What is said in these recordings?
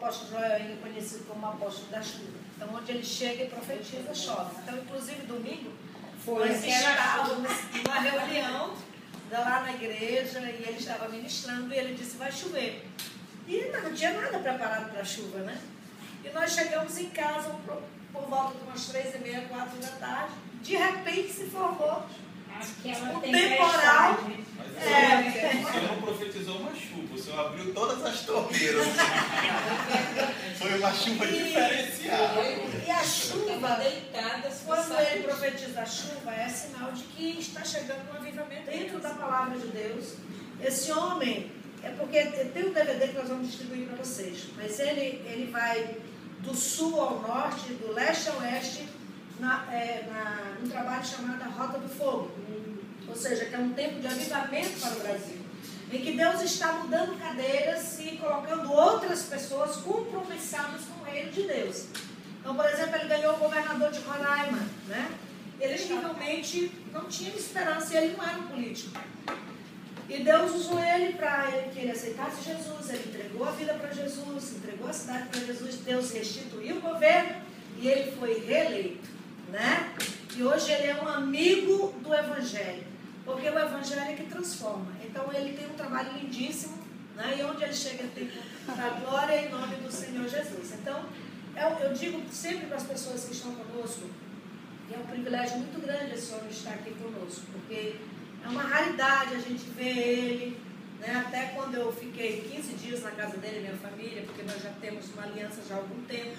apóstolo Joel é conhecido como o apóstolo da chuva. Então, onde ele chega e profetiza, chove. Então, inclusive, domingo, nós estávamos numa reunião lá na igreja e ele estava ministrando e ele disse, vai chover. E não tinha nada preparado para a chuva, né? E nós chegamos em casa por volta de umas 3h30, 4 da tarde. De repente se formou um temporal. O Senhor não profetizou uma chuva, o Senhor abriu todas as torneiras. Foi uma chuva diferenciada. E a chuva, quando ele profetiza a chuva, é sinal de que está chegando um avivamento dentro da palavra de Deus. Esse homem, é porque tem um DVD que nós vamos distribuir para vocês, mas ele vai do sul ao norte, do leste ao oeste, num trabalho chamado a Rota do Fogo. Ou seja, que é um tempo de avivamento para o Brasil, em que Deus está mudando cadeiras e colocando outras pessoas compromissadas com o reino de Deus. Então, por exemplo, ele ganhou o governador de Roraima, né? Ele realmente não tinha esperança, ele não era um político. E Deus usou ele para que ele aceitasse Jesus, ele entregou a vida para Jesus, entregou a cidade para Jesus, Deus restituiu o governo e ele foi reeleito, né? E hoje ele é um amigo do Evangelho, porque o Evangelho é que transforma. Então ele tem um trabalho lindíssimo, né? E onde ele chega tem a glória em nome do Senhor Jesus. Então, eu digo sempre para as pessoas que estão conosco, que é um privilégio muito grande esse homem estar aqui conosco, porque é uma raridade a gente ver ele, né? Até quando eu fiquei 15 dias na casa dele, minha família, porque nós já temos uma aliança já há algum tempo,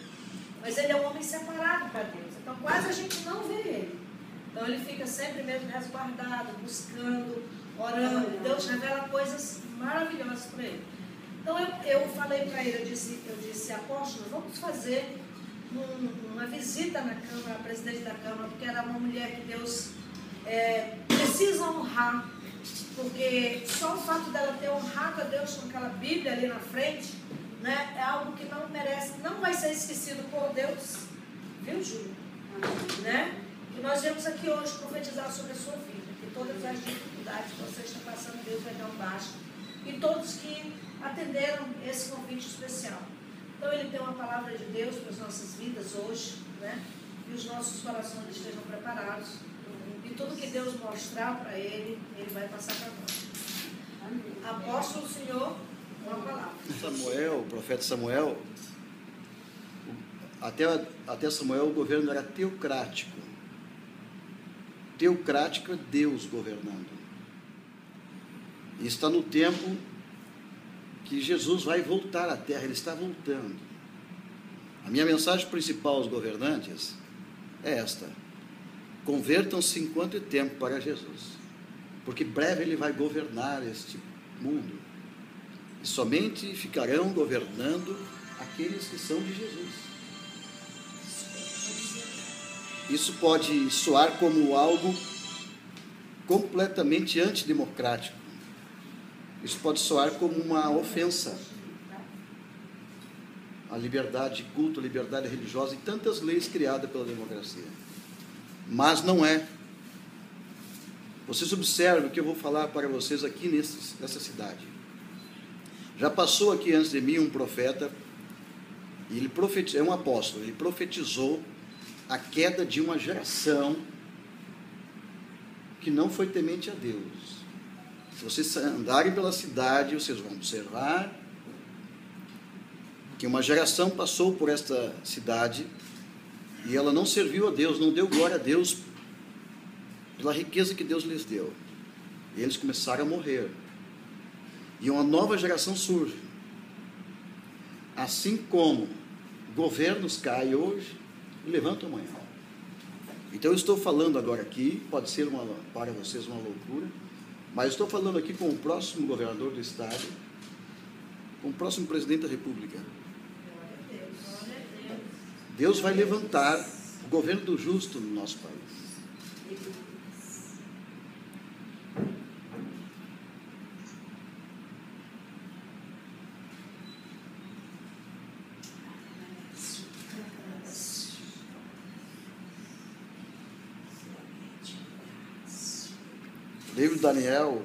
mas ele é um homem separado para Deus, então quase a gente não vê ele. Então ele fica sempre mesmo resguardado, buscando, orando, Deus revela coisas maravilhosas para ele. Então eu falei para ele, eu disse, apóstolo, vamos fazer uma visita na Câmara, a presidente da Câmara, porque ela é uma mulher que Deus precisa honrar, porque só o fato dela ter honrado a Deus com aquela Bíblia ali na frente, né, é algo que não merece, não vai ser esquecido por Deus, viu, Júlia? Né? E nós viemos aqui hoje profetizar sobre a sua vida, que todas as dificuldades que você está passando, Deus vai dar um baixo, e todos que atenderam esse convite especial. Então ele tem uma palavra de Deus para as nossas vidas hoje, né? E os nossos corações estejam preparados. E tudo que Deus mostrar para ele, ele vai passar para nós. Apóstolo, Senhor, uma palavra. Samuel, o profeta Samuel, até Samuel o governo era teocrático. Teocrático é Deus governando. E está no tempo que Jesus vai voltar à terra, ele está voltando. A minha mensagem principal aos governantes é esta: convertam-se enquanto é tempo para Jesus, porque breve ele vai governar este mundo, e somente ficarão governando aqueles que são de Jesus. Isso pode soar como algo completamente antidemocrático. Isso pode soar como uma ofensa à liberdade de culto, à liberdade religiosa e tantas leis criadas pela democracia. Mas não é. Vocês observem o que eu vou falar para vocês aqui nessa cidade. Já passou aqui antes de mim um profeta, e ele é um apóstolo, ele profetizou a queda de uma geração que não foi temente a Deus. Se vocês andarem pela cidade, vocês vão observar que uma geração passou por esta cidade e ela não serviu a Deus, não deu glória a Deus pela riqueza que Deus lhes deu. E eles começaram a morrer. E uma nova geração surge. Assim como governos caem hoje e levantam amanhã. Então eu estou falando agora aqui, pode ser para vocês uma loucura, mas estou falando aqui com o próximo governador do estado, com o próximo presidente da república. Deus vai levantar o governo do justo no nosso país. Livro de Daniel,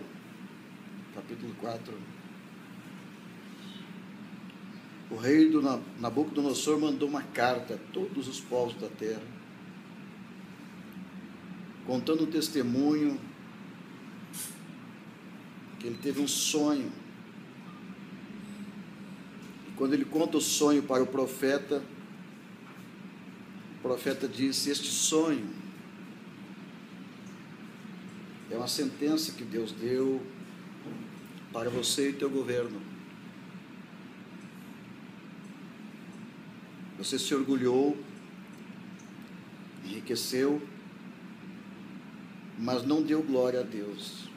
capítulo 4. o rei do Nabucodonosor mandou uma carta a todos os povos da terra, contando um testemunho que ele teve um sonho. E quando ele conta o sonho para o profeta disse: este sonho é uma sentença que Deus deu para você e teu governo. Você se orgulhou, enriqueceu, mas não deu glória a Deus.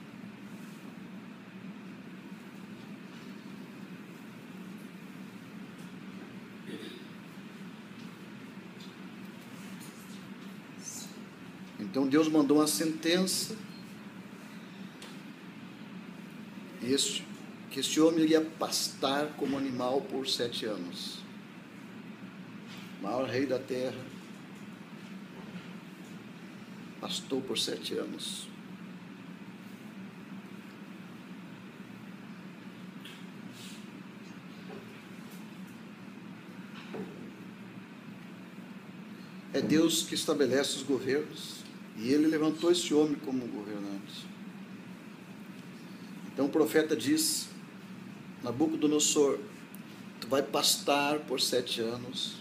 Então Deus mandou uma sentença que este homem iria pastar como animal por 7 anos. O maior rei da terra pastou por 7 anos. É Deus que estabelece os governos, e ele levantou esse homem como governante. Então o profeta diz: Nabucodonosor, tu vai pastar por 7 anos,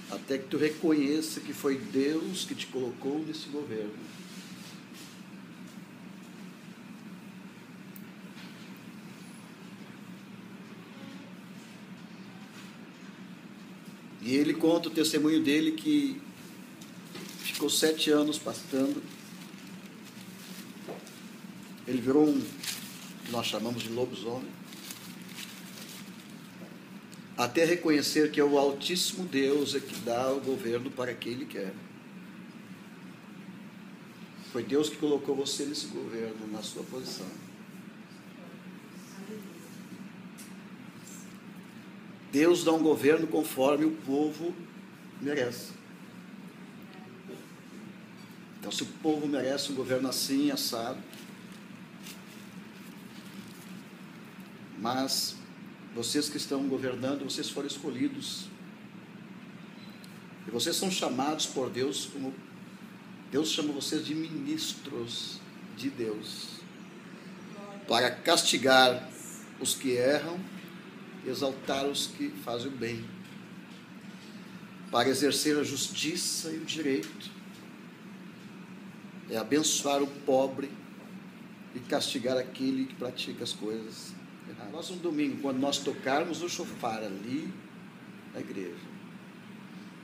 até que tu reconheça que foi Deus que te colocou nesse governo. E ele conta o testemunho dele, que ficou 7 anos pastando. Ele virou que nós chamamos de lobisomem, até reconhecer que é o Altíssimo Deus é que dá o governo para quem Ele quer. Foi Deus que colocou você nesse governo, na sua posição. Deus dá um governo conforme o povo merece. Então, se o povo merece um governo assim, assado, mas vocês que estão governando, vocês foram escolhidos, e vocês são chamados por Deus, como Deus chama vocês de ministros de Deus, para castigar os que erram, exaltar os que fazem o bem, para exercer a justiça e o direito, é abençoar o pobre e castigar aquele que pratica as coisas erradas. Próximo domingo, quando nós tocarmos o chofar ali na igreja,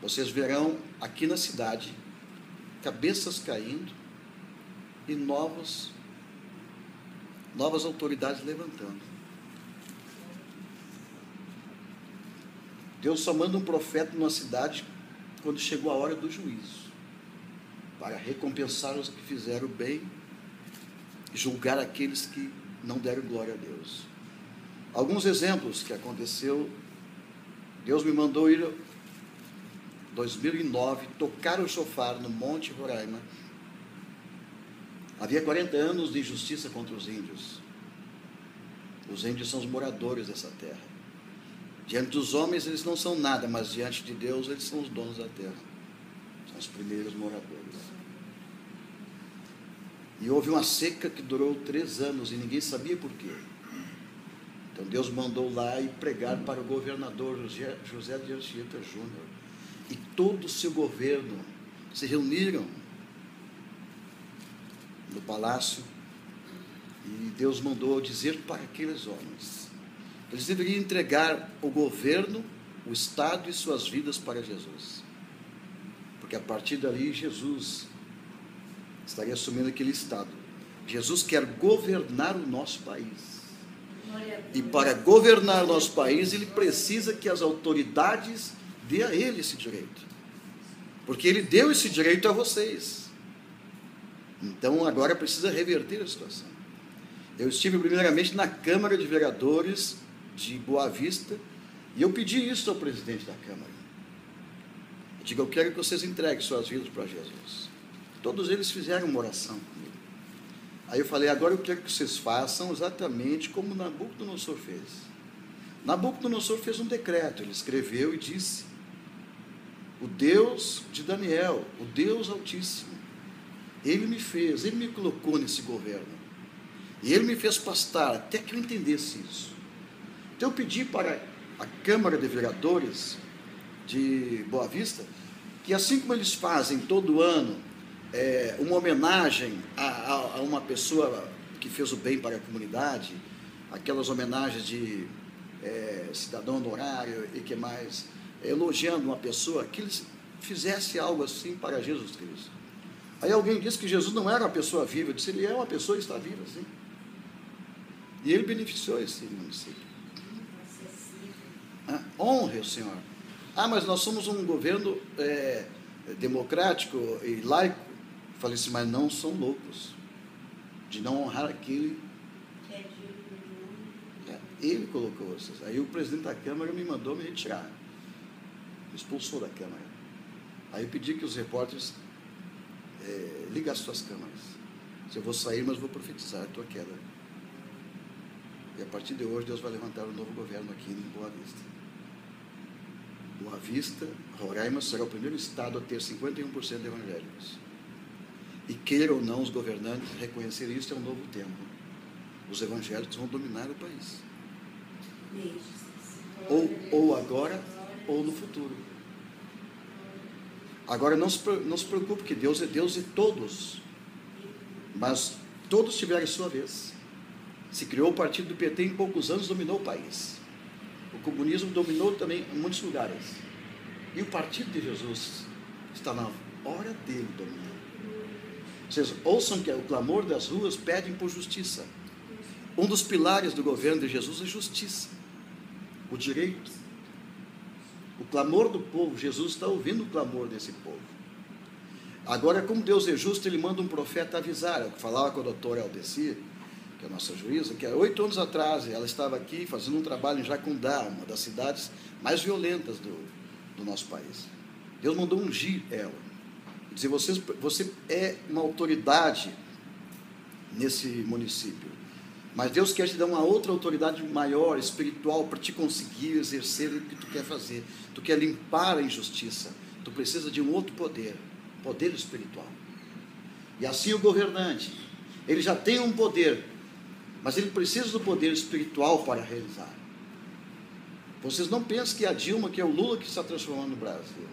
vocês verão aqui na cidade cabeças caindo e novas autoridades levantando. Deus só manda um profeta numa cidade quando chegou a hora do juízo, para recompensar os que fizeram bem e julgar aqueles que não deram glória a Deus. Alguns exemplos que aconteceu: Deus me mandou ir em 2009 tocar o chofar no Monte Roraima. Havia 40 anos de injustiça contra os índios. Os índios são os moradores dessa terra. Diante dos homens eles não são nada, mas diante de Deus eles são os donos da terra. São os primeiros moradores. E houve uma seca que durou 3 anos e ninguém sabia por quê. Então Deus mandou lá e pregar para o governador José de Anchieta Júnior. E todo o seu governo se reuniram no palácio, e Deus mandou dizer para aqueles homens: eles deveriam entregar o governo, o Estado e suas vidas para Jesus. Porque a partir dali Jesus estaria assumindo aquele Estado. Jesus quer governar o nosso país. E para governar o nosso país, Ele precisa que as autoridades dê a Ele esse direito. Porque Ele deu esse direito a vocês. Então agora precisa reverter a situação. Eu estive primeiramente na Câmara de Vereadores de Boa Vista, e eu pedi isso ao presidente da Câmara. Eu digo: eu quero que vocês entreguem suas vidas para Jesus. Todos eles fizeram uma oração comigo. Aí eu falei: agora eu quero que vocês façam exatamente como Nabucodonosor fez. Nabucodonosor fez um decreto, ele escreveu e disse: o Deus de Daniel, o Deus Altíssimo, ele me fez, ele me colocou nesse governo, e ele me fez pastar até que eu entendesse isso. Então eu pedi para a Câmara de Vereadores de Boa Vista, que assim como eles fazem todo ano uma homenagem a uma pessoa que fez o bem para a comunidade, aquelas homenagens de cidadão honorário e que mais, elogiando uma pessoa, que eles fizessem algo assim para Jesus Cristo. Aí alguém disse que Jesus não era uma pessoa viva. Eu disse: ele é uma pessoa e está viva, sim. E ele beneficiou esse município. Honre o Senhor. Mas nós somos um governo democrático e laico. Eu falei assim: mas não são loucos de não honrar aquele. Ele colocou vocês. Aí o presidente da Câmara me mandou me retirar. Me expulsou da Câmara. Aí eu pedi que os repórteres liguem as suas câmaras. Se eu vou sair, mas vou profetizar a tua queda. E a partir de hoje Deus vai levantar um novo governo aqui em Boa Vista. Boa Vista, Roraima será o primeiro estado a ter 51% de evangélicos. E queira ou não os governantes reconhecer isso, é um novo tempo. Os evangélicos vão dominar o país. Ou agora, ou no futuro. Agora não se preocupe, que Deus é Deus de todos. Mas todos tiveram a sua vez. Se criou o partido do PT, em poucos anos dominou o país. O comunismo dominou também em muitos lugares. E o partido de Jesus está na hora dele dominar. Vocês ouçam que o clamor das ruas pedem por justiça. Um dos pilares do governo de Jesus é justiça, o direito. O clamor do povo, Jesus está ouvindo o clamor desse povo. Agora, como Deus é justo, ele manda um profeta avisar. Eu falava com a doutora Aldeci, que é a nossa juíza, que há 8 anos atrás ela estava aqui fazendo um trabalho em Jacundá, uma das cidades mais violentas do nosso país. Deus mandou ungir ela. Dizer: você é uma autoridade nesse município, mas Deus quer te dar uma outra autoridade maior, espiritual, para te conseguir exercer o que tu quer fazer. Tu quer limpar a injustiça, tu precisa de um outro poder, poder espiritual. E assim o governante, ele já tem um poder, mas ele precisa do poder espiritual para realizar. Vocês não pensam que a Dilma, que é o Lula que está transformando o Brasil,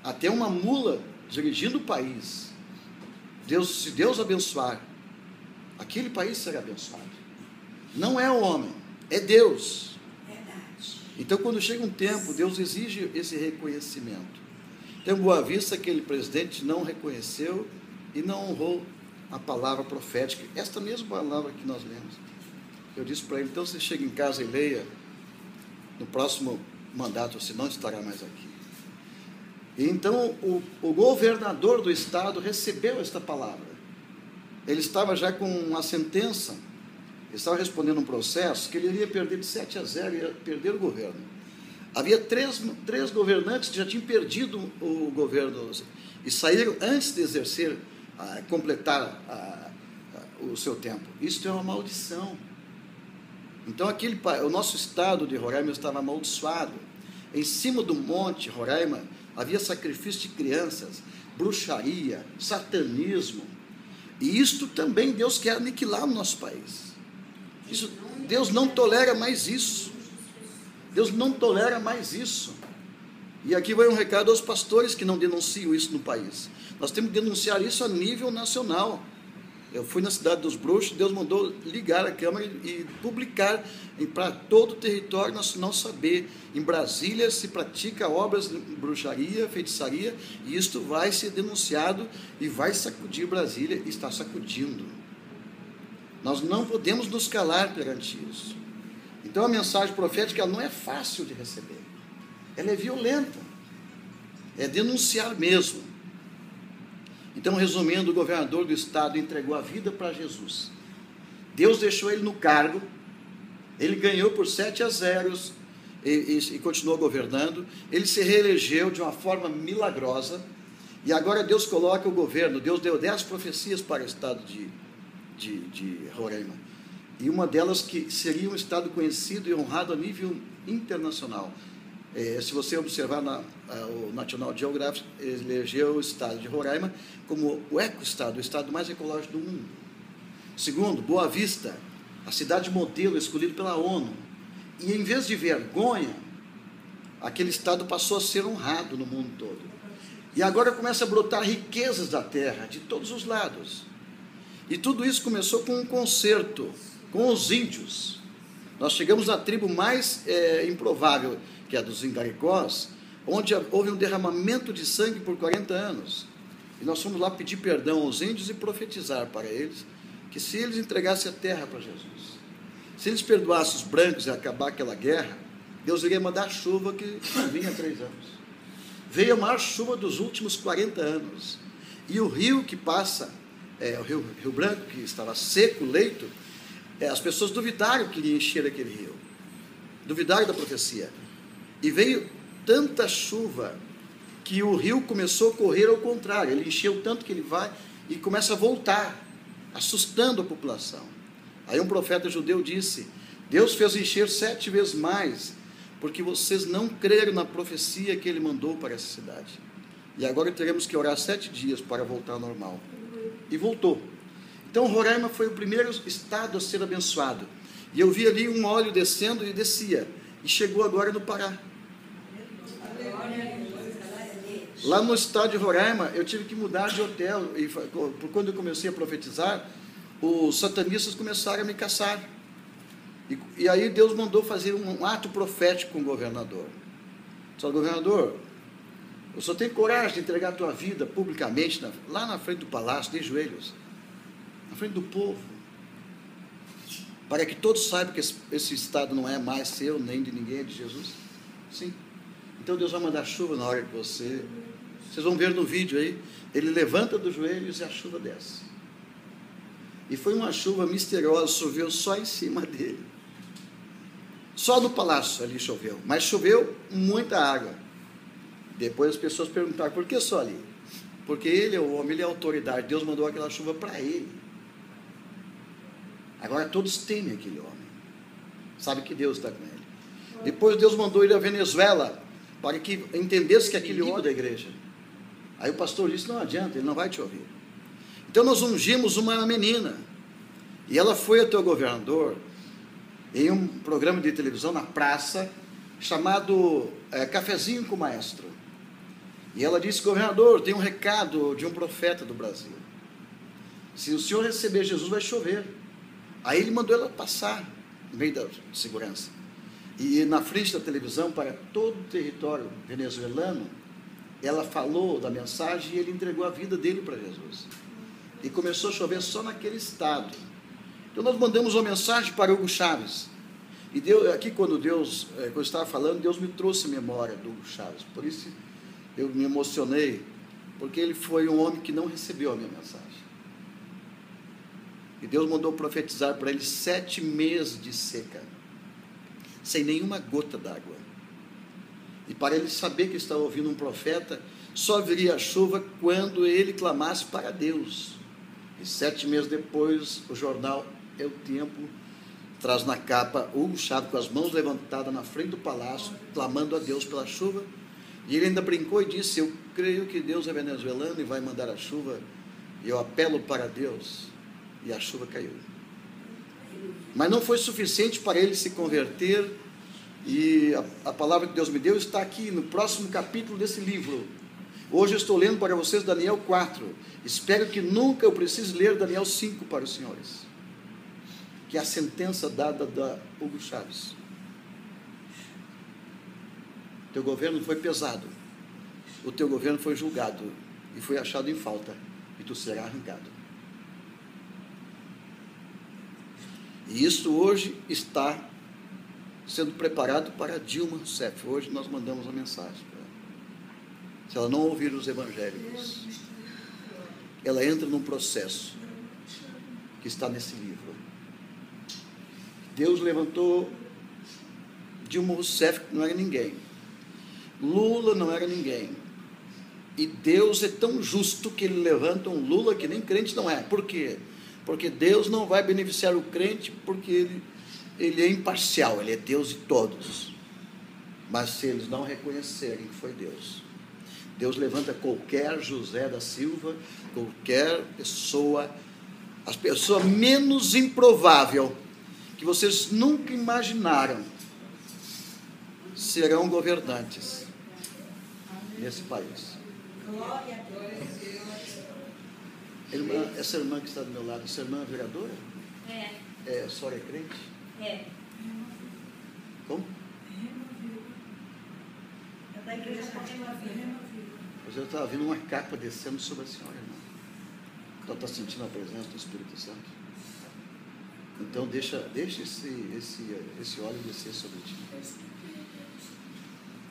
até uma mula dirigindo o país. Se Deus abençoar, aquele país será abençoado. Não é o homem, é Deus. Verdade. Então, quando chega um tempo, Deus exige esse reconhecimento. Então, em Boa Vista, aquele presidente não reconheceu e não honrou a palavra profética, esta mesma palavra que nós lemos. Eu disse para ele: então você chega em casa e leia, no próximo mandato você não estará mais aqui. E então o governador do estado recebeu esta palavra. Ele estava já com uma sentença, ele estava respondendo um processo que ele iria perder de 7-0, ia perder o governo. Havia três governantes que já tinham perdido o governo e saíram antes de exercer, completar o seu tempo. Isso é uma maldição. Então o nosso estado de Roraima estava amaldiçoado. Em cima do monte Roraima havia sacrifício de crianças, bruxaria, satanismo. E isto também Deus quer aniquilar no nosso país. Deus não tolera mais isso. Deus não tolera mais isso. E aqui vai um recado aos pastores que não denunciam isso no país. Nós temos que denunciar isso a nível nacional. Eu fui na cidade dos bruxos, Deus mandou ligar a Câmara e publicar para todo o território nacional saber. Em Brasília se pratica obras de bruxaria, feitiçaria, e isto vai ser denunciado e vai sacudir Brasília, e está sacudindo. Nós não podemos nos calar perante isso. Então a mensagem profética não é fácil de receber. Ela é violenta. É denunciar mesmo. Então, resumindo, o governador do estado entregou a vida para Jesus. Deus deixou ele no cargo, ele ganhou por 7-0 e continuou governando. Ele se reelegeu de uma forma milagrosa, e agora Deus coloca o governo. Deus deu 10 profecias para o estado de Roraima. E uma delas que seria um estado conhecido e honrado a nível internacional. Se você observar o National Geographic, ele elegeu o estado de Roraima como o eco-estado, o estado mais ecológico do mundo. Segundo, Boa Vista, a cidade modelo escolhida pela ONU. E em vez de vergonha, aquele estado passou a ser honrado no mundo todo. E agora começa a brotar riquezas da terra, de todos os lados. E tudo isso começou com um concerto com os índios. Nós chegamos na tribo mais improvável, que é a dos Ingaricós, onde houve um derramamento de sangue por 40 anos. E nós fomos lá pedir perdão aos índios e profetizar para eles que se eles entregassem a terra para Jesus, se eles perdoassem os brancos e acabar aquela guerra, Deus iria mandar chuva que não vinha há 3 anos. Veio a maior chuva dos últimos 40 anos. E o rio que passa, o Rio Branco, que estava seco, leito, as pessoas duvidaram que iria encher aquele rio. Duvidaram da profecia. E veio tanta chuva que o rio começou a correr ao contrário. Ele encheu tanto que ele vai e começa a voltar, assustando a população. Aí um profeta judeu disse: Deus fez encher 7 vezes mais, porque vocês não creram na profecia que ele mandou para essa cidade. E agora teremos que orar 7 dias para voltar ao normal. E voltou. Então Roraima foi o primeiro estado a ser abençoado. E eu vi ali um óleo descendo e descia. E chegou agora no Pará. Lá no estado de Roraima, eu tive que mudar de hotel. E quando eu comecei a profetizar, os satanistas começaram a me caçar. E aí Deus mandou fazer um ato profético com o governador. Só, governador, o senhor tem coragem de entregar a tua vida publicamente, lá na frente do palácio, de joelhos, na frente do povo, para que todos saibam que esse estado não é mais seu, nem de ninguém, é de Jesus? Sim. Então Deus vai mandar chuva na hora que vocês vão ver no vídeo aí, ele levanta dos joelhos e a chuva desce. E foi uma chuva misteriosa, choveu só em cima dele. Só no palácio ali choveu, mas choveu muita água. Depois as pessoas perguntaram, por que só ali? Porque ele é o homem, ele é a autoridade, Deus mandou aquela chuva para ele. Agora todos temem aquele homem, sabe que Deus está com ele. Depois Deus mandou ir à Venezuela, para que entendesse que aquele homem da igreja. Aí o pastor disse, não adianta, ele não vai te ouvir. Então nós ungimos uma menina, e ela foi até o governador, em um programa de televisão na praça, chamado Cafezinho com o Maestro. E ela disse, governador, tem um recado de um profeta do Brasil. Se o senhor receber Jesus, vai chover. Aí ele mandou ela passar, no meio da segurança. E na frente da televisão, para todo o território venezuelano, ela falou da mensagem e ele entregou a vida dele para Jesus. E começou a chover só naquele estado. Então nós mandamos uma mensagem para Hugo Chávez. E Deus, aqui quando eu estava falando, Deus me trouxe memória do Hugo Chávez. Por isso eu me emocionei, porque ele foi um homem que não recebeu a minha mensagem. E Deus mandou profetizar para ele 7 meses de seca, sem nenhuma gota d'água. E para ele saber que estava ouvindo um profeta, só viria a chuva quando ele clamasse para Deus. E 7 meses depois, o jornal É o Tempo traz na capa Hugo Chávez com as mãos levantadas na frente do palácio, clamando a Deus pela chuva. E ele ainda brincou e disse, eu creio que Deus é venezuelano e vai mandar a chuva, e eu apelo para Deus. E a chuva caiu. Mas não foi suficiente para ele se converter, e a palavra que Deus me deu está aqui no próximo capítulo desse livro. Hoje eu estou lendo para vocês Daniel 4. Espero que nunca eu precise ler Daniel 5 para os senhores, que é a sentença dada da Hugo Chávez. Teu governo foi pesado, o teu governo foi julgado e foi achado em falta, e tu será arrancado. E isso hoje está sendo preparado para Dilma Rousseff. Hoje nós mandamos a mensagem para ela. Se ela não ouvir os evangélicos, ela entra num processo que está nesse livro. Deus levantou Dilma Rousseff, que não era ninguém. Lula não era ninguém. E Deus é tão justo que ele levanta um Lula que nem crente não é. Por quê? Porque Deus não vai beneficiar o crente porque ele é imparcial, ele é Deus de todos. Mas se eles não reconhecerem que foi Deus, Deus levanta qualquer José da Silva, qualquer pessoa, a pessoa menos improvável, que vocês nunca imaginaram, serão governantes nesse país. Glória a Deus. Irmã, essa irmã que está do meu lado, essa irmã é vereadora? É. A senhora é crente? É. Como? É da igreja Continua Vida. Mas eu estava vendo uma capa descendo sobre a senhora, irmã. Ela está sentindo a presença do Espírito Santo. Então deixa esse óleo descer sobre ti.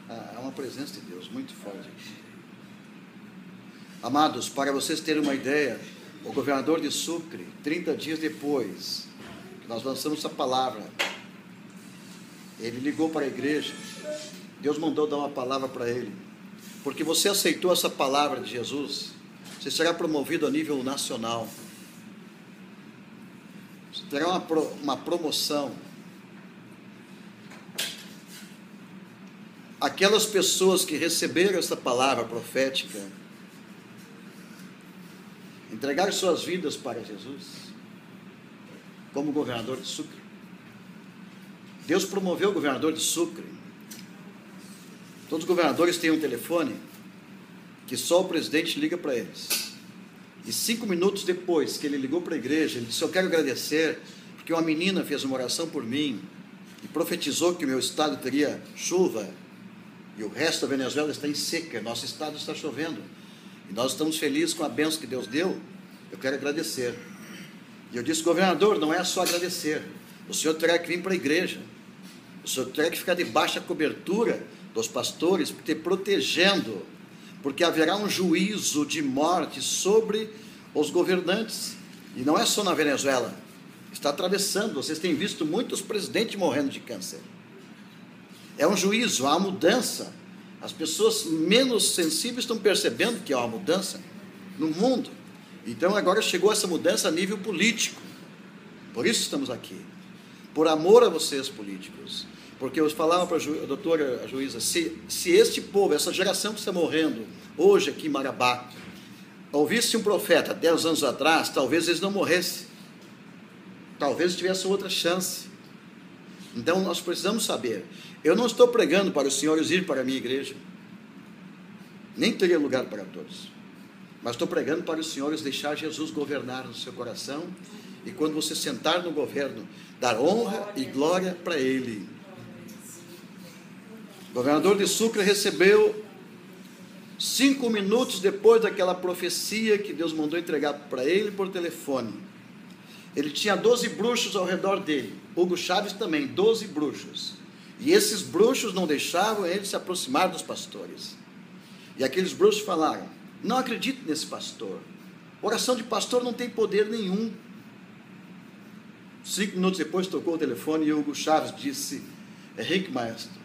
Há uma presença de Deus muito forte aqui. Amados, para vocês terem uma ideia, o governador de Sucre, 30 dias depois que nós lançamos essa palavra, ele ligou para a igreja. Deus mandou dar uma palavra para ele. Porque você aceitou essa palavra de Jesus, você será promovido a nível nacional. Você terá uma promoção. Aquelas pessoas que receberam essa palavra profética, entregaram suas vidas para Jesus, como governador de Sucre. Deus promoveu o governador de Sucre. Todos os governadores têm um telefone que só o presidente liga para eles. E 5 minutos depois que ele ligou para a igreja, ele disse: eu quero agradecer, porque uma menina fez uma oração por mim e profetizou que o meu estado teria chuva, e o resto da Venezuela está em seca, nosso estado está chovendo, e nós estamos felizes com a bênção que Deus deu, eu quero agradecer. E eu disse: governador, não é só agradecer, o senhor terá que vir para a igreja, o senhor terá que ficar debaixo da cobertura dos pastores, te protegendo, porque haverá um juízo de morte sobre os governantes, e não é só na Venezuela, está atravessando, vocês têm visto muitos presidentes morrendo de câncer. É um juízo, há uma mudança. As pessoas menos sensíveis estão percebendo que há uma mudança no mundo. Então agora chegou essa mudança a nível político. Por isso estamos aqui. Por amor a vocês, políticos. Porque eu falava para a doutora juíza, se este povo, essa geração que está morrendo hoje aqui em Marabá, ouvisse um profeta 10 anos atrás, talvez eles não morressem. Talvez tivessem outra chance. Então nós precisamos saber. Eu não estou pregando para os senhores ir para a minha igreja. Nem teria lugar para todos. Mas estou pregando para os senhores deixar Jesus governar no seu coração. E quando você sentar no governo, dar honra e glória para Ele. O governador de Sucre recebeu 5 minutos depois daquela profecia que Deus mandou entregar para ele por telefone. Ele tinha 12 bruxos ao redor dele. Hugo Chávez também, 12 bruxos. E esses bruxos não deixavam ele se aproximar dos pastores. E aqueles bruxos falaram: não acredite nesse pastor. Oração de pastor não tem poder nenhum. 5 minutos depois tocou o telefone e Hugo Chávez disse: Henrique Maestro,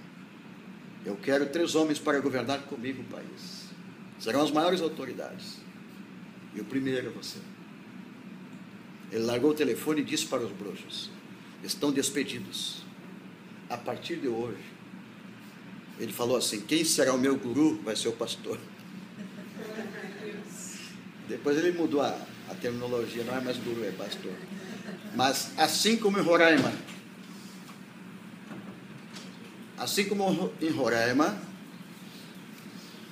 eu quero 3 homens para governar comigo o país. Serão as maiores autoridades. E o primeiro é você. Ele largou o telefone e disse para os bruxos: estão despedidos. A partir de hoje, ele falou assim: quem será o meu guru vai ser o pastor. Depois ele mudou a terminologia, não é mais guru, é pastor. Mas assim como em Roraima,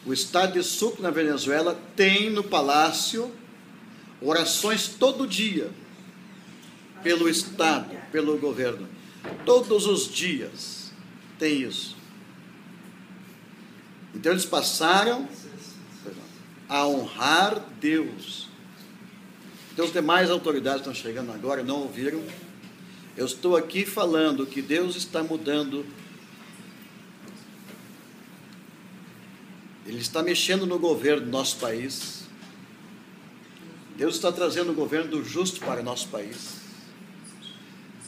o estado de Sucre, na Venezuela, tem no palácio orações todo dia, pelo estado, pelo governo. Todos os dias tem isso. Então eles passaram a honrar Deus. Então as demais autoridades estão chegando agora, não ouviram? Eu estou aqui falando que Deus está mudando. Ele está mexendo no governo do nosso país. Deus está trazendo o governo do justo para o nosso país.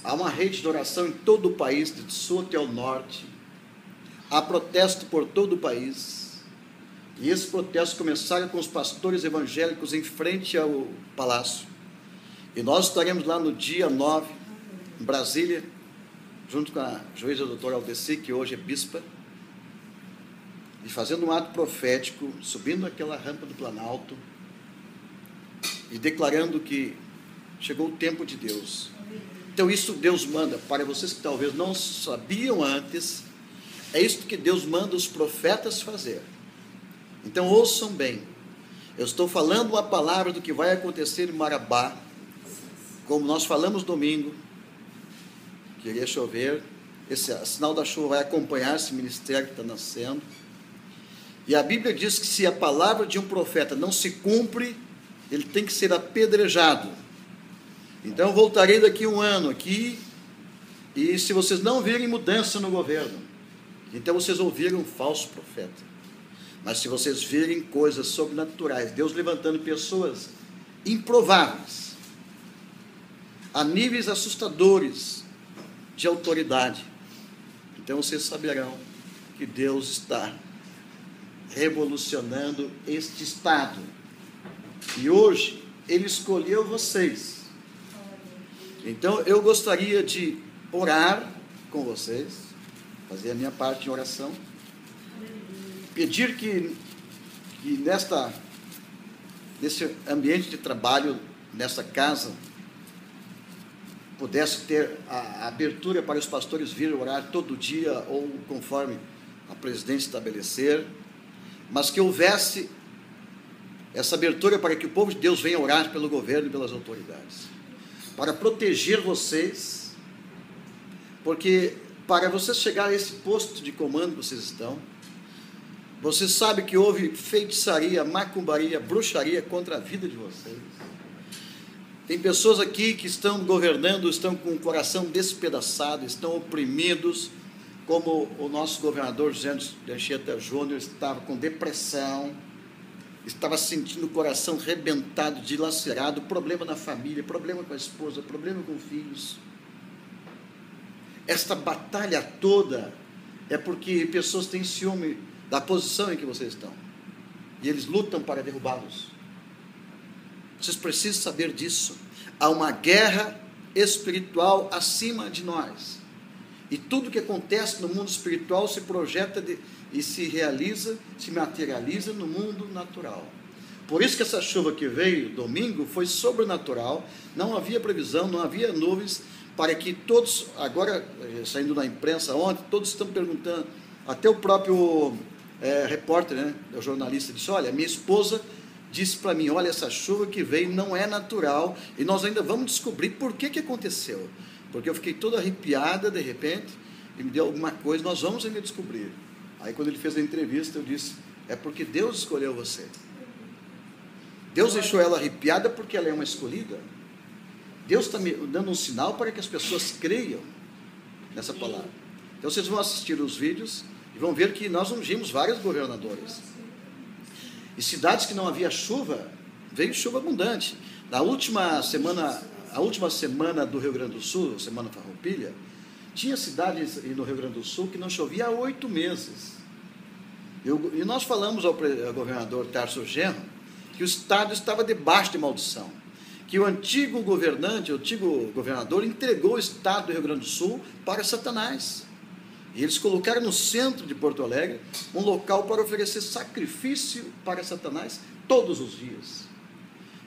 Há uma rede de oração em todo o país, de sul até o norte. Há protesto por todo o país. E esses protestos começaram com os pastores evangélicos em frente ao palácio. E nós estaremos lá no dia 9, em Brasília, junto com a juíza doutora Aldeci, que hoje é bispa, e fazendo um ato profético, subindo aquela rampa do Planalto e declarando que chegou o tempo de Deus. Então isso Deus manda, para vocês que talvez não sabiam antes, é isso que Deus manda os profetas fazer. Então ouçam bem, eu estou falando uma palavra do que vai acontecer em Marabá, como nós falamos domingo, que iria chover, esse sinal da chuva vai acompanhar esse ministério que está nascendo. E a Bíblia diz que se a palavra de um profeta não se cumpre, ele tem que ser apedrejado. Então eu voltarei daqui um ano aqui, e se vocês não virem mudança no governo, então vocês ouviram um falso profeta. Mas se vocês virem coisas sobrenaturais, Deus levantando pessoas improváveis, a níveis assustadores de autoridade, então vocês saberão que Deus está revolucionando este estado. E hoje Ele escolheu vocês. Então eu gostaria de orar com vocês, fazer a minha parte de oração, pedir que nesse ambiente de trabalho, nessa casa, pudesse ter a abertura para os pastores virem orar todo dia ou conforme a presidência estabelecer, mas que houvesse essa abertura para que o povo de Deus venha orar pelo governo e pelas autoridades, para proteger vocês, porque para vocês chegar a esse posto de comando que vocês estão, vocês sabem que houve feitiçaria, macumbaria, bruxaria contra a vida de vocês. Tem pessoas aqui que estão governando, estão com o coração despedaçado, estão oprimidos, como o nosso governador José de Anchieta Júnior estava com depressão, estava sentindo o coração rebentado, dilacerado, problema na família, problema com a esposa, problema com filhos. Esta batalha toda é porque pessoas têm ciúme da posição em que vocês estão, e eles lutam para derrubá-los. Vocês precisam saber disso. Há uma guerra espiritual acima de nós. E tudo que acontece no mundo espiritual se projeta e se realiza, se materializa no mundo natural. Por isso que essa chuva que veio domingo foi sobrenatural, não havia previsão, não havia nuvens, para que todos, agora saindo na imprensa ontem, todos estão perguntando, até o próprio repórter, né, o jornalista disse, olha, minha esposa disse para mim, olha, essa chuva que veio não é natural, e nós ainda vamos descobrir por que aconteceu. Porque eu fiquei toda arrepiada, de repente, e me deu alguma coisa, nós vamos ainda descobrir. Aí, quando ele fez a entrevista, eu disse, é porque Deus escolheu você. Deus deixou ela arrepiada porque ela é uma escolhida. Deus está me dando um sinal para que as pessoas creiam nessa palavra. Então, vocês vão assistir os vídeos e vão ver que nós ungimos vários governadores. E cidades que não havia chuva, veio chuva abundante. Na última semana... A última semana do Rio Grande do Sul, semana Farroupilha, tinha cidades no Rio Grande do Sul que não chovia há 8 meses. E nós falamos ao governador Tarso Genro que o Estado estava debaixo de maldição, que o antigo governante, o antigo governador entregou o Estado do Rio Grande do Sul para Satanás. E eles colocaram no centro de Porto Alegre um local para oferecer sacrifício para Satanás todos os dias.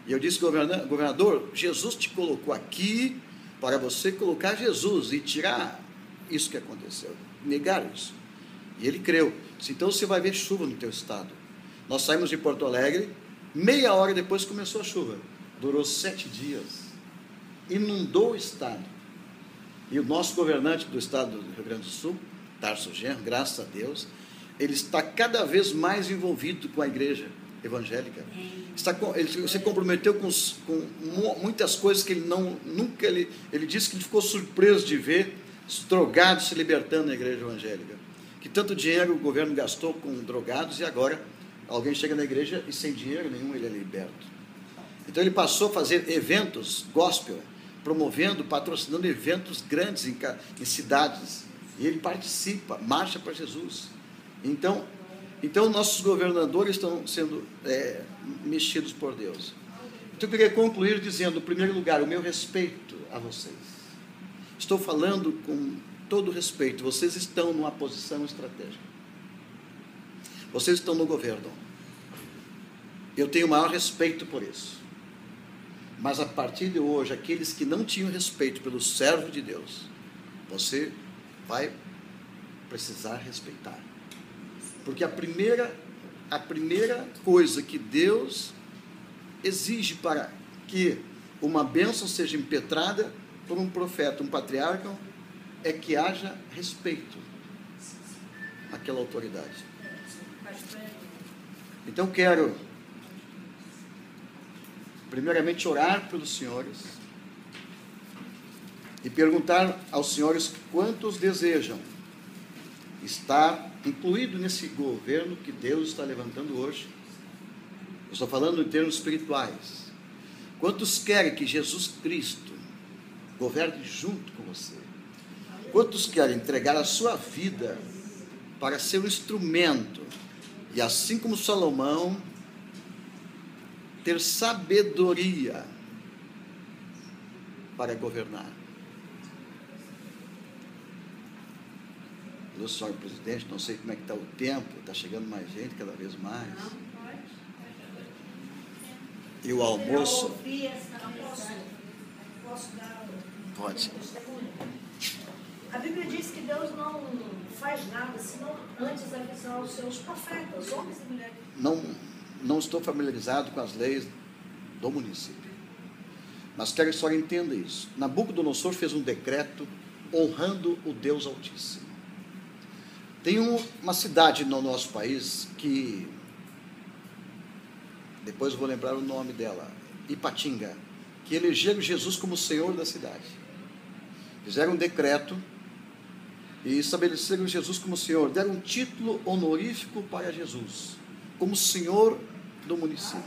E eu disse, governador, Jesus te colocou aqui para você colocar Jesus e tirar isso que aconteceu, negar isso. E ele creu. Disse, então você vai ver chuva no teu estado. Nós saímos de Porto Alegre, meia hora depois começou a chuva. Durou 7 dias. Inundou o estado. E o nosso governante do estado do Rio Grande do Sul, Tarso Genro, graças a Deus, ele está cada vez mais envolvido com a igreja evangélica. Ele se comprometeu com muitas coisas que ele disse que ele ficou surpreso de ver os drogados se libertando na igreja evangélica, que tanto dinheiro o governo gastou com drogados, e agora alguém chega na igreja e sem dinheiro nenhum ele é liberto. Então ele passou a fazer eventos gospel, promovendo, patrocinando eventos grandes em cidades, e ele participa, marcha para Jesus. Então nossos governadores estão sendo mexidos por Deus. Então eu queria concluir dizendo, em primeiro lugar, o meu respeito a vocês. Estou falando com todo respeito, vocês estão numa posição estratégica. Vocês estão no governo. Eu tenho o maior respeito por isso. Mas a partir de hoje, aqueles que não tinham respeito pelo servo de Deus, você vai precisar respeitar. Porque a primeira coisa que Deus exige para que uma bênção seja impetrada por um profeta, um patriarca, é que haja respeito àquela autoridade. Então quero primeiramente orar pelos senhores e perguntar aos senhores quantos desejam estar incluído nesse governo que Deus está levantando hoje. Eu estou falando em termos espirituais. Quantos querem que Jesus Cristo governe junto com você? Quantos querem entregar a sua vida para ser um instrumento e, assim como Salomão, ter sabedoria para governar? Eu, senhor presidente, não sei como é que está o tempo, está chegando mais gente, cada vez mais. E o almoço? Pode. A Bíblia diz que Deus não faz nada, senão antes avisar os seus profetas, homens e mulheres. Não estou familiarizado com as leis do município, mas quero que a senhora entenda isso. Nabucodonosor fez um decreto honrando o Deus Altíssimo. Tem uma cidade no nosso país que, depois eu vou lembrar o nome dela, Ipatinga, que elegeram Jesus como Senhor da cidade. Fizeram um decreto e estabeleceram Jesus como Senhor, deram um título honorífico para Jesus, como Senhor do município.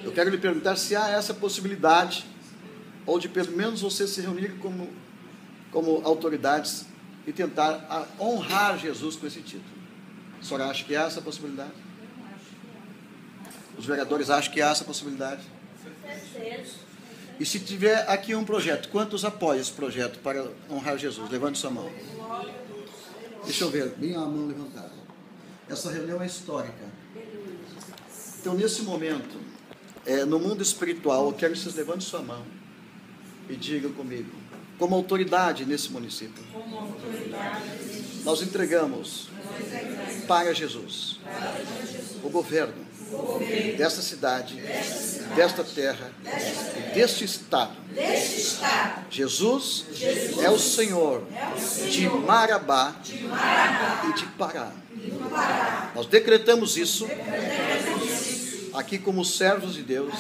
Eu quero lhe perguntar se há essa possibilidade, ou de pelo menos você se reunir como autoridades e tentar honrar Jesus com esse título. A senhora acha que há essa possibilidade? Os vereadores acham que há essa possibilidade? E se tiver aqui um projeto, quantos apoiam esse projeto para honrar Jesus? Levante sua mão. Deixa eu ver, bem a mão levantada. Essa reunião é histórica. Então, nesse momento, no mundo espiritual, eu quero que vocês levantem sua mão e digam comigo, como autoridade nesse município, nós entregamos para Jesus o governo desta cidade, desta terra e deste estado. Jesus é o Senhor de Marabá e de Pará. Nós decretamos isso aqui como servos de Deus,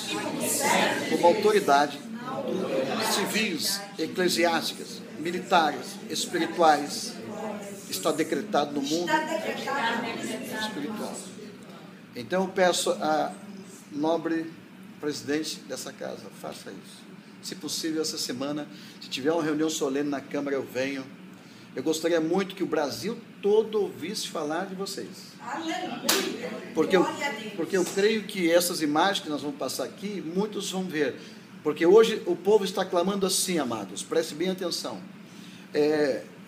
como autoridade, civis, eclesiásticas, militares, espirituais. Está decretado no mundo espiritual. Então eu peço a nobre presidente dessa casa, faça isso. Se possível, essa semana, se tiver uma reunião solene na Câmara, eu venho. Eu gostaria muito que o Brasil todo ouvisse falar de vocês. Aleluia! Porque eu creio que essas imagens que nós vamos passar aqui, muitos vão ver. Porque hoje o povo está clamando assim, amados, preste bem atenção.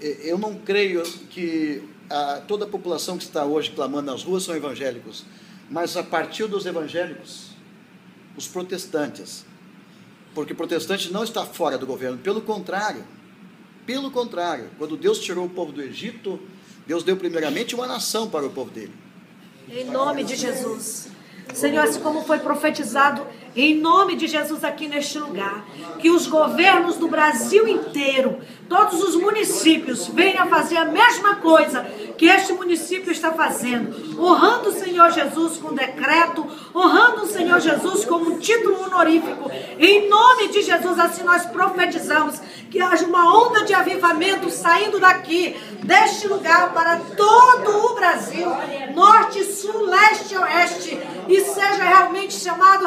Eu não creio que toda a população que está hoje clamando nas ruas são evangélicos, mas a partir dos evangélicos, os protestantes, porque o protestante não está fora do governo, pelo contrário, quando Deus tirou o povo do Egito, Deus deu primeiramente uma nação para o povo dele. Em nome de Jesus. Senhor, assim como foi profetizado, em nome de Jesus aqui neste lugar, que os governos do Brasil inteiro, todos os municípios, venham fazer a mesma coisa que este município está fazendo, honrando o Senhor Jesus com decreto, honrando o Senhor Jesus como um título honorífico. Em nome de Jesus, assim nós profetizamos que haja uma onda de avivamento saindo daqui, deste lugar, para todo o Brasil, norte, sul, leste e oeste, e seja realmente chamado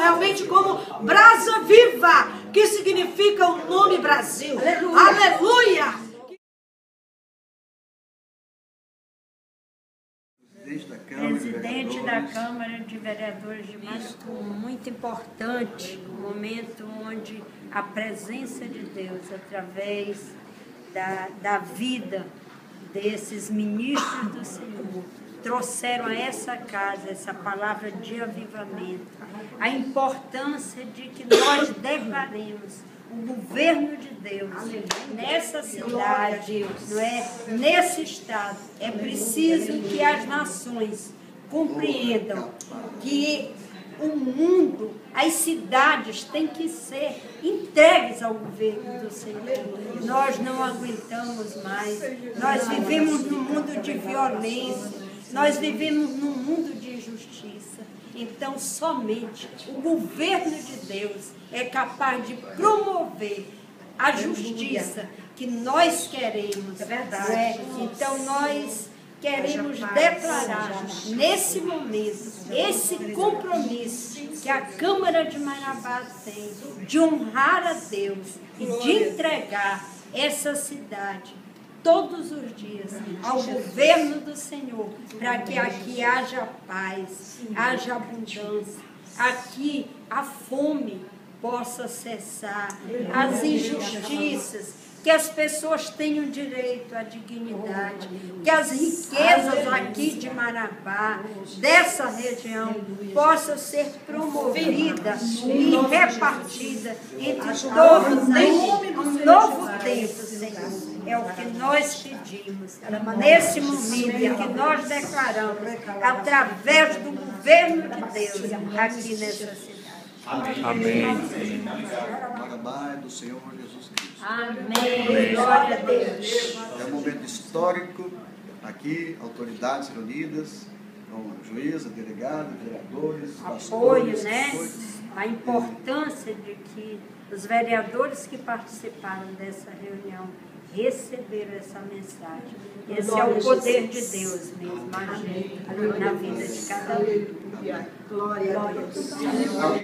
como brasa viva, que significa o nome Brasil. Aleluia! Aleluia! Presidente da Câmara, presidente da Câmara de Vereadores de Marabá. Muito importante, um momento onde a presença de Deus, através da vida desses ministros do Senhor, trouxeram a essa casa essa palavra de avivamento, a importância de que nós declaremos o governo de Deus nessa cidade, não é? Nesse estado. É preciso que as nações compreendam que o mundo, as cidades têm que ser entregues ao governo do Senhor. Nós não aguentamos mais. Nós vivemos num mundo de violência. Nós vivemos num mundo de injustiça. Então, somente o governo de Deus é capaz de promover a justiça que nós queremos. É verdade. Então, nós queremos declarar nesse momento esse compromisso que a Câmara de Marabá tem de honrar a Deus e de entregar essa cidade todos os dias ao governo do Senhor, para que aqui haja paz, haja abundância, aqui a fome possa cessar, as injustiças, que as pessoas tenham direito à dignidade, que as riquezas aqui de Marabá, dessa região, possam ser promovidas e repartidas entre todos aí, um novo tempo, Senhor. É o que nós pedimos nesse momento, é que nós declaramos através do governo de Deus aqui nessa cidade. Amém. Marabá é do Senhor Jesus Cristo. Amém. Glória a Deus. É um momento histórico. Aqui, autoridades reunidas, com juíza, delegado, vereadores, Apoio, pastores, né? pastores. A importância de que os vereadores que participaram dessa reunião receberam essa mensagem. Esse é o poder de Deus mesmo, agindo na vida de cada um. Glória a Deus.